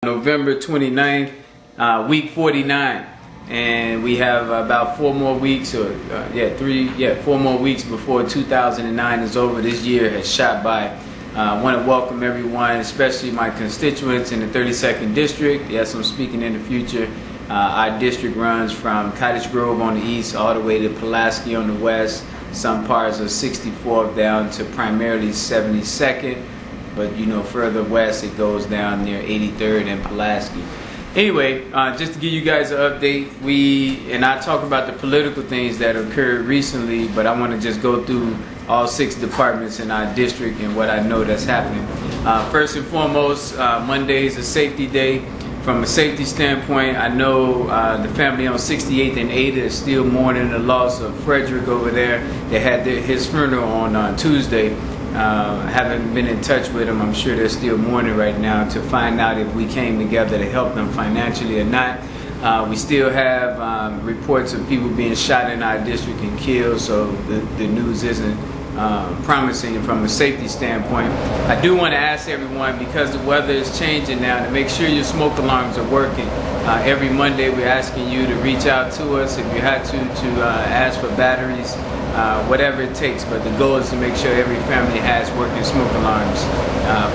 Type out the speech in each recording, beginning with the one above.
November 29th, week 49, and we have about 4 more weeks, or 4 more weeks before 2009 is over. This year has shot by. I want to welcome everyone, especially my constituents in the 32nd district. Yes, I'm speaking in the future. Our district runs from Cottage Grove on the east all the way to Pulaski on the west, some parts of 64th down to primarily 72nd. But you know, further west it goes down near 83rd and Pulaski. Anyway, just to give you guys an update, I talk about the political things that occurred recently, but I want to just go through all 6 departments in our district and what I know that's happening. First and foremost, Monday is a safety day. From a safety standpoint, I know the family on 68th and Ada is still mourning the loss of Frederick over there. They had his funeral on Tuesday. I haven't been in touch with them. I'm sure they're still mourning right now to find out if we came together to help them financially or not. We still have reports of people being shot in our district and killed, so the news isn't promising from a safety standpoint. I do want to ask everyone, because the weather is changing now, to make sure your smoke alarms are working. Every Monday we're asking you to reach out to us if you had to ask for batteries. Whatever it takes, but the goal is to make sure every family has working smoke alarms,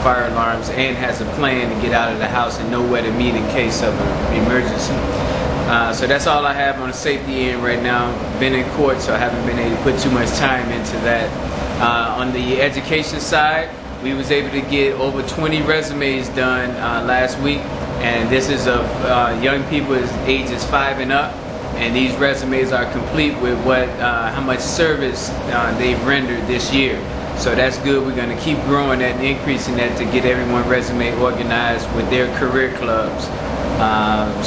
fire alarms, and has a plan to get out of the house and know where to meet in case of an emergency. So that's all I have on the safety end right now. Been in court, so I haven't been able to put too much time into that. On the education side, we was able to get over 20 resumes done last week, and this is of young people ages 5 and up. And these resumes are complete with how much service they've rendered this year. So that's good. We're going to keep growing that and increasing that to get everyone resume organized with their career clubs.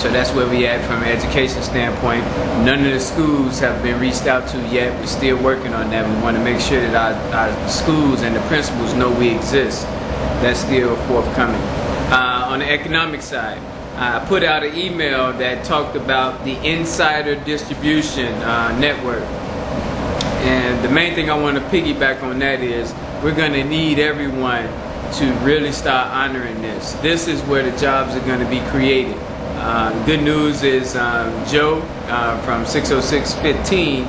So that's where we at from an education standpoint. None of the schools have been reached out to yet. We're still working on that. We want to make sure that our schools and the principals know we exist. That's still forthcoming. On the economic side, I put out an email that talked about the insider distribution network. And the main thing I want to piggyback on that is we're going to need everyone to really start honoring this. This is where the jobs are going to be created. The good news is Joe from 60615,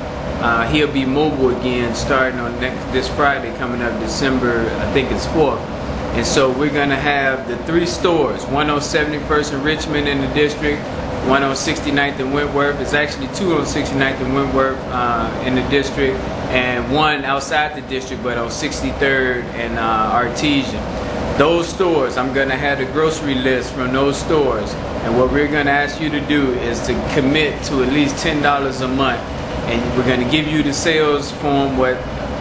he'll be mobile again starting on this Friday coming up December, I think it's 4th. And so we're going to have the 3 stores, one on 71st in Richmond in the district, one on 69th in Wentworth. It's actually 2 on 69th and Wentworth in the district, and 1 outside the district but on 63rd and Artesian. Those stores, I'm going to have the grocery list from those stores, and what we're going to ask you to do is to commit to at least $10 a month, and we're going to give you the sales form, what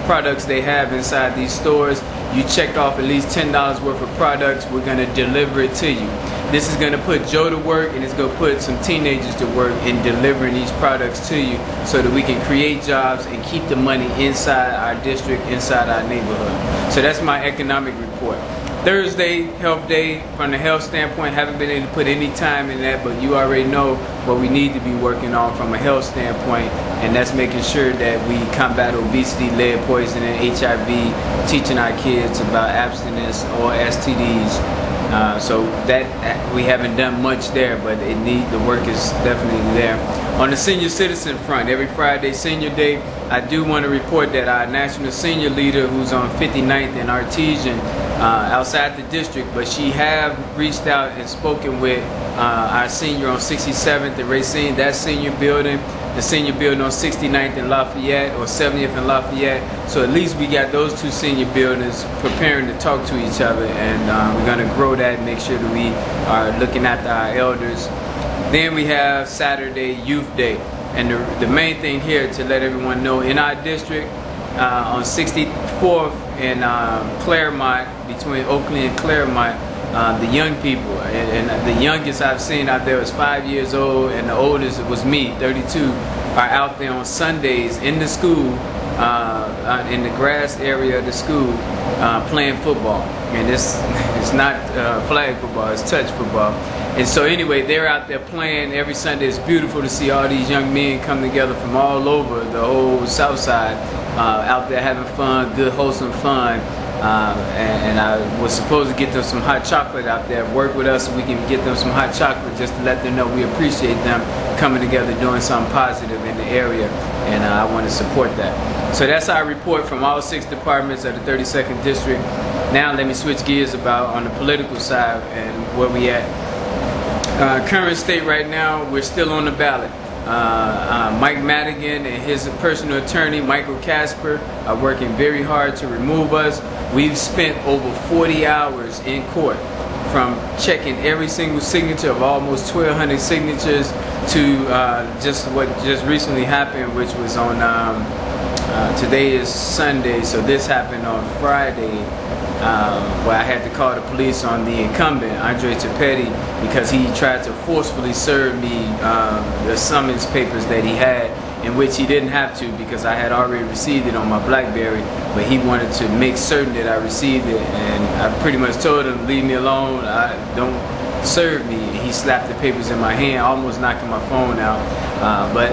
products they have inside these stores. You check off at least $10 worth of products, we're going to deliver it to you. This is going to put Joe to work, and it's going to put some teenagers to work in delivering these products to you so that we can create jobs and keep the money inside our district, inside our neighborhood. So that's my economic report. Thursday, health day. From the health standpoint, haven't been able to put any time in that, but you already know what we need to be working on from a health standpoint, and that's making sure that we combat obesity, lead poisoning, HIV, teaching our kids about abstinence or STDs. So that we haven't done much there, but the work is definitely there. On the senior citizen front, every Friday, Senior Day, I do want to report that our national senior leader, who's on 59th and Artesian, outside the district, but she have reached out and spoken with our senior on 67th and Racine, that senior building, the senior building on 69th and Lafayette, or 70th and Lafayette. So at least we got those 2 senior buildings preparing to talk to each other, and we're going to grow that and make sure that we are looking after our elders. Then we have Saturday Youth Day, and the main thing here to let everyone know, in our district on 64th and Claremont, between Oakley and Claremont, the young people, and the youngest I've seen out there was 5 years old, and the oldest was me, 32, are out there on Sundays in the school, in the grass area of the school, playing football. And it's not flag football, it's touch football. And so anyway, they're out there playing every Sunday. It's beautiful to see all these young men come together from all over the whole South Side, out there having fun, good wholesome fun. and I was supposed to get them some hot chocolate out there. Work with us so we can get them some hot chocolate, just to let them know we appreciate them coming together, doing something positive in the area, and I want to support that. So that's our report from all 6 departments of the 32nd District. Now let me switch gears about on the political side and where we at. Current state right now, we're still on the ballot. Mike Madigan and his personal attorney, Michael Casper, are working very hard to remove us. We've spent over 40 hours in court, from checking every single signature of almost 1,200 signatures to just what just recently happened, which was on, today is Sunday, so this happened on Friday. Where I had to call the police on the incumbent, Andre Tapetti, because he tried to forcefully serve me the summons papers that he had, in which he didn't have to, because I had already received it on my BlackBerry, but he wanted to make certain that I received it, and I pretty much told him, leave me alone, don't serve me. He slapped the papers in my hand, almost knocking my phone out, but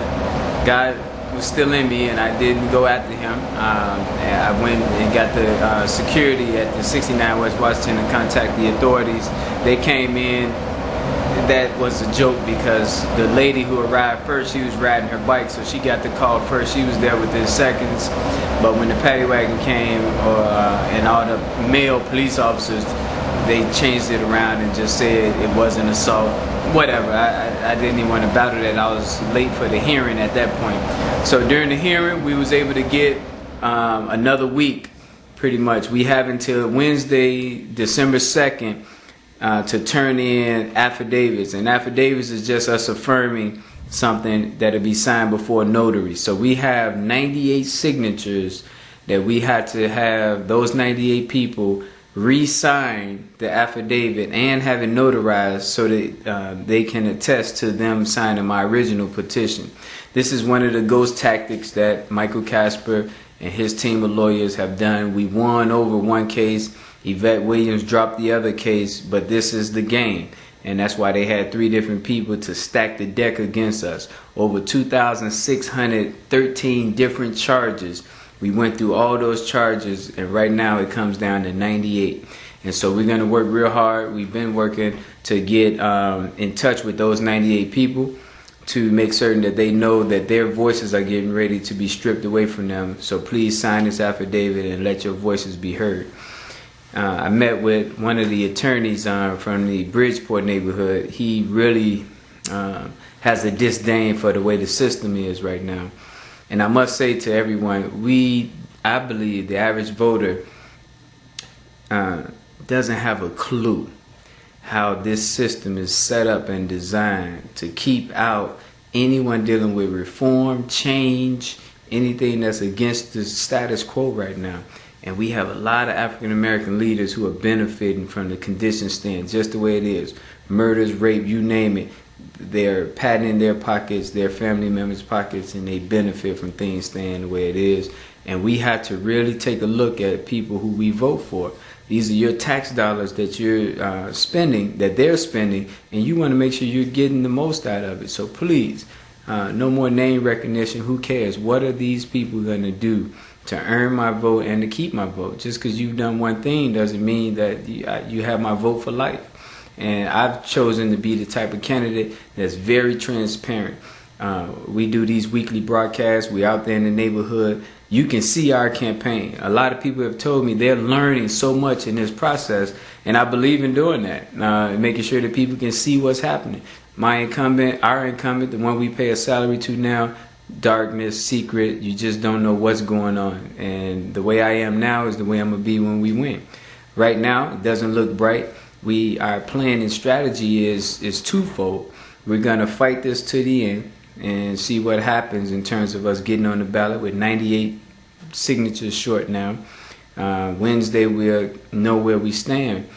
God was still in me, and I didn't go after him. And I went and got the security at the 69 West Washington and contact the authorities. They came in. That was a joke, because the lady who arrived first, she was riding her bike, so she got the call first. She was there within seconds. But when the paddy wagon came, and all the male police officers, they changed it around and just said it wasn't assault. Whatever, I didn't even want to battle that. I was late for the hearing at that point. So during the hearing, we was able to get another week, pretty much. We have until Wednesday, December 2nd, to turn in affidavits. And affidavits is just us affirming something that'll be signed before a notary. So we have 98 signatures that we had to have those 98 people re-sign the affidavit and have it notarized so that they can attest to them signing my original petition. This is one of the ghost tactics that Michael Casper and his team of lawyers have done. We won over one case. Yvette Williams dropped the other case, but this is the game. And that's why they had 3 different people to stack the deck against us. Over 2,613 different charges. We went through all those charges, and right now it comes down to 98. And so we're going to work real hard. We've been working to get in touch with those 98 people to make certain that they know that their voices are getting ready to be stripped away from them. So please sign this affidavit and let your voices be heard. I met with one of the attorneys from the Bridgeport neighborhood. He really has a disdain for the way the system is right now. And I must say to everyone, I believe the average voter doesn't have a clue how this system is set up and designed to keep out anyone dealing with reform, change, anything that's against the status quo right now. And we have a lot of African American leaders who are benefiting from the condition staying just the way it is. Murders, rape, you name it. They're patting in their pockets, their family members' pockets, and they benefit from things staying the way it is. And we have to really take a look at people who we vote for. These are your tax dollars that you're spending, that they're spending, and you want to make sure you're getting the most out of it. So please, no more name recognition. Who cares? What are these people going to do to earn my vote and to keep my vote? Just because you've done one thing doesn't mean that you have my vote for life. And I've chosen to be the type of candidate that's very transparent. We do these weekly broadcasts. We're out there in the neighborhood. You can see our campaign. A lot of people have told me they're learning so much in this process, and I believe in doing that, making sure that people can see what's happening. My incumbent, our incumbent, the one we pay a salary to now, darkness, secret, you just don't know what's going on. And the way I am now is the way I'm going to be when we win. Right now, it doesn't look bright. Our plan and strategy is twofold. We're going to fight this to the end and see what happens in terms of us getting on the ballot with 98 signatures short now. Wednesday, we'll know where we stand.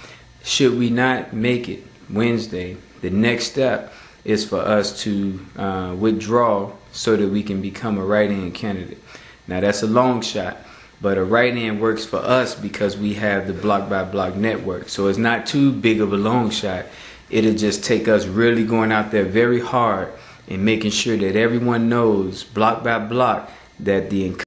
Should we not make it Wednesday, the next step is for us to withdraw so that we can become a write-in candidate. Now, that's a long shot, but a write-in works for us because we have the block-by-block network. So it's not too big of a long shot. It'll just take us really going out there very hard and making sure that everyone knows block by block that the